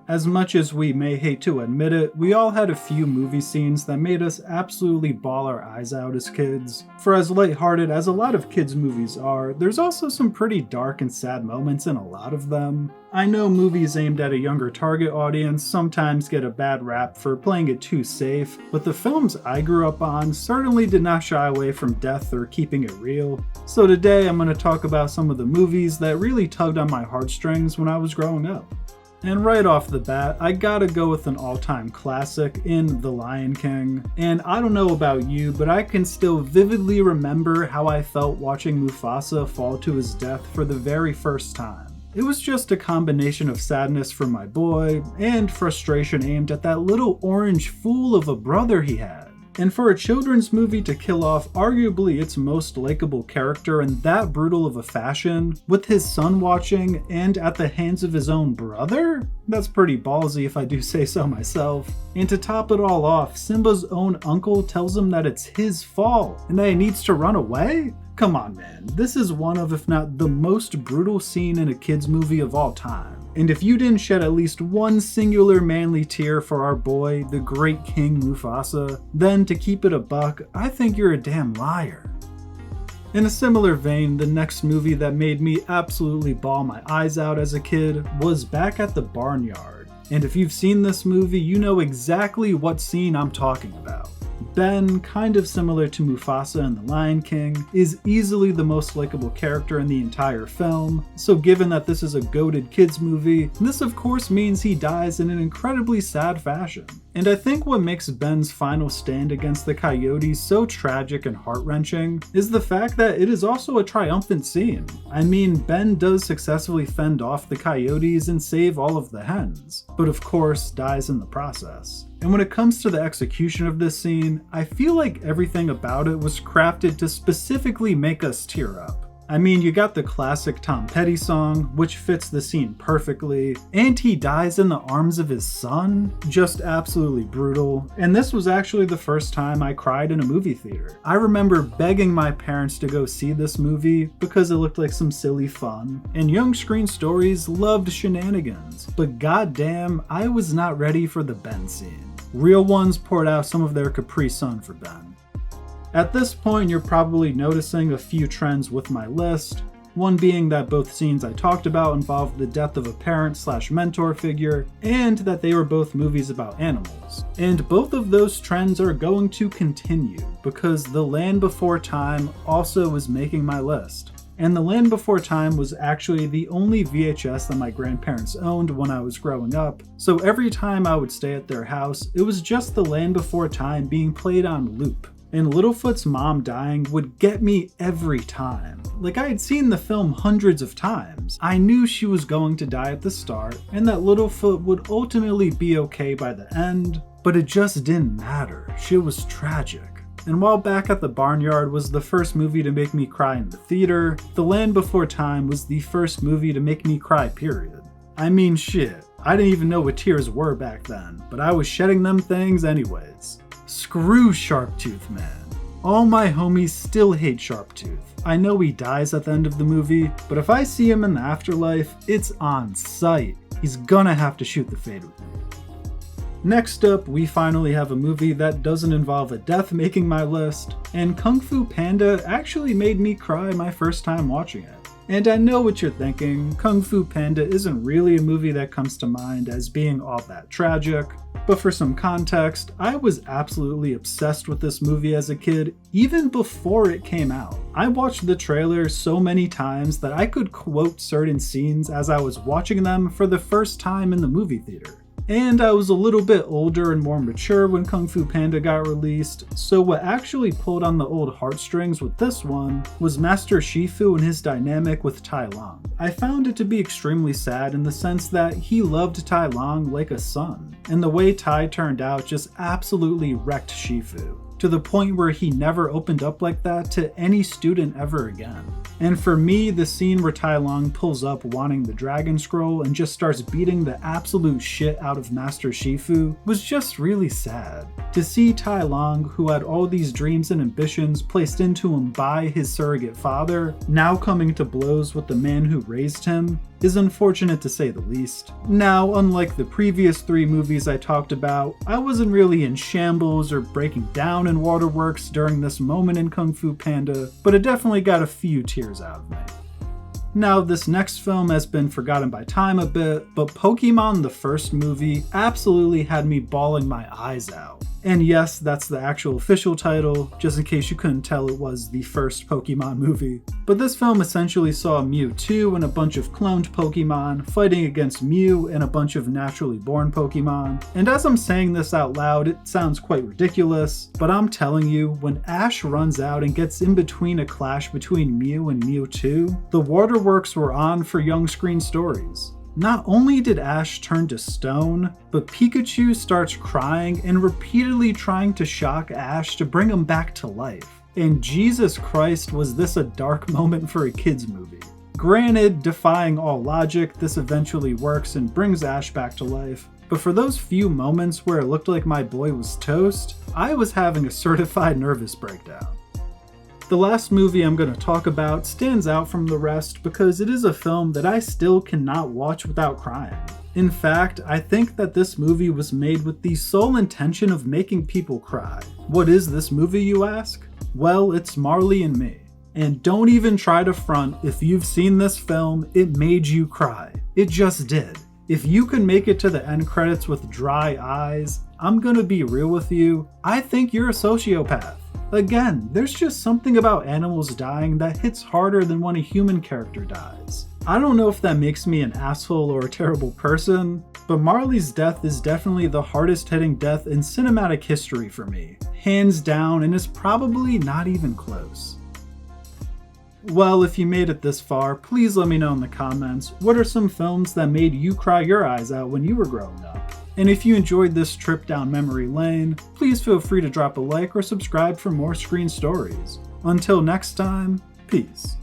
As much as we may hate to admit it, we all had a few movie scenes that made us absolutely bawl our eyes out as kids. For as lighthearted as a lot of kids' movies are, there's also some pretty dark and sad moments in a lot of them. I know movies aimed at a younger target audience sometimes get a bad rap for playing it too safe, but the films I grew up on certainly did not shy away from death or keeping it real. So today I'm going to talk about some of the movies that really tugged on my heartstrings when I was growing up. And right off the bat, I gotta go with an all-time classic in The Lion King. And I don't know about you, but I can still vividly remember how I felt watching Mufasa fall to his death for the very first time. It was just a combination of sadness for my boy, and frustration aimed at that little orange fool of a brother he had. And for a children's movie to kill off arguably its most likable character in that brutal of a fashion, with his son watching and at the hands of his own brother? That's pretty ballsy if I do say so myself. And to top it all off, Simba's own uncle tells him that it's his fault and that he needs to run away? Come on, man, this is one of, if not the most brutal scene in a kid's movie of all time. And if you didn't shed at least one singular manly tear for our boy, the great King Mufasa, then to keep it a buck, I think you're a damn liar. In a similar vein, the next movie that made me absolutely bawl my eyes out as a kid was Back at the Barnyard. And if you've seen this movie, you know exactly what scene I'm talking about. Ben, kind of similar to Mufasa in The Lion King, is easily the most likable character in the entire film, so given that this is a goated kids movie, this of course means he dies in an incredibly sad fashion. And I think what makes Ben's final stand against the coyotes so tragic and heart-wrenching is the fact that it is also a triumphant scene. I mean, Ben does successfully fend off the coyotes and save all of the hens, but of course dies in the process. And when it comes to the execution of this scene, I feel like everything about it was crafted to specifically make us tear up. I mean, you got the classic Tom Petty song, which fits the scene perfectly, and he dies in the arms of his son? Just absolutely brutal. And this was actually the first time I cried in a movie theater. I remember begging my parents to go see this movie because it looked like some silly fun, and Young Screen Stories loved shenanigans, but goddamn, I was not ready for the Ben scene. Real ones poured out some of their Capri Sun for Ben. At this point, you're probably noticing a few trends with my list, one being that both scenes I talked about involved the death of a parent/mentor figure, and that they were both movies about animals. And both of those trends are going to continue, because The Land Before Time also was making my list. And The Land Before Time was actually the only VHS that my grandparents owned when I was growing up, so every time I would stay at their house, it was just The Land Before Time being played on loop. And Littlefoot's mom dying would get me every time. Like, I had seen the film hundreds of times. I knew she was going to die at the start, and that Littlefoot would ultimately be okay by the end, but it just didn't matter. She was tragic. And while Back at the Barnyard was the first movie to make me cry in the theater, The Land Before Time was the first movie to make me cry, period. I mean, shit, I didn't even know what tears were back then, but I was shedding them things anyways. Screw Sharptooth, man. All my homies still hate Sharptooth. I know he dies at the end of the movie, but if I see him in the afterlife, it's on sight. He's gonna have to shoot the fade with me. Next up, we finally have a movie that doesn't involve a death making my list, and Kung Fu Panda actually made me cry my first time watching it. And I know what you're thinking, Kung Fu Panda isn't really a movie that comes to mind as being all that tragic, but for some context, I was absolutely obsessed with this movie as a kid, even before it came out. I watched the trailer so many times that I could quote certain scenes as I was watching them for the first time in the movie theater. And I was a little bit older and more mature when Kung Fu Panda got released, so what actually pulled on the old heartstrings with this one was Master Shifu and his dynamic with Tai Lung. I found it to be extremely sad in the sense that he loved Tai Lung like a son, and the way Tai turned out just absolutely wrecked Shifu. to the point where he never opened up like that to any student ever again. And for me, the scene where Tai Lung pulls up wanting the Dragon Scroll and just starts beating the absolute shit out of Master Shifu was just really sad. To see Tai Lung, who had all these dreams and ambitions placed into him by his surrogate father, now coming to blows with the man who raised him, is unfortunate to say the least. Now, unlike the previous 3 movies I talked about, I wasn't really in shambles or breaking down in waterworks during this moment in Kung Fu Panda, but it definitely got a few tears out of me. Now, this next film has been forgotten by time a bit, but Pokemon the first movie absolutely had me bawling my eyes out. And yes, that's the actual official title, just in case you couldn't tell it was the first Pokemon movie. But this film essentially saw Mewtwo and a bunch of cloned Pokemon fighting against Mew and a bunch of naturally born Pokemon. And as I'm saying this out loud, it sounds quite ridiculous, but I'm telling you, when Ash runs out and gets in between a clash between Mew and Mewtwo, the waterworks were on for young screen stories. Not only did Ash turn to stone, but Pikachu starts crying and repeatedly trying to shock Ash to bring him back to life. And Jesus Christ, was this a dark moment for a kids movie. Granted, defying all logic, this eventually works and brings Ash back to life, but for those few moments where it looked like my boy was toast, I was having a certified nervous breakdown. The last movie I'm going to talk about stands out from the rest because it is a film that I still cannot watch without crying. In fact, I think that this movie was made with the sole intention of making people cry. What is this movie, you ask? Well, it's Marley and Me. And don't even try to front, if you've seen this film, it made you cry. It just did. If you can make it to the end credits with dry eyes, I'm gonna be real with you, I think you're a sociopath. Again, there's just something about animals dying that hits harder than when a human character dies. I don't know if that makes me an asshole or a terrible person, but Marley's death is definitely the hardest hitting death in cinematic history for me, hands down, and is probably not even close. Well, if you made it this far, please let me know in the comments, what are some films that made you cry your eyes out when you were growing up? And if you enjoyed this trip down memory lane, please feel free to drop a like or subscribe for more screen stories. Until next time, peace.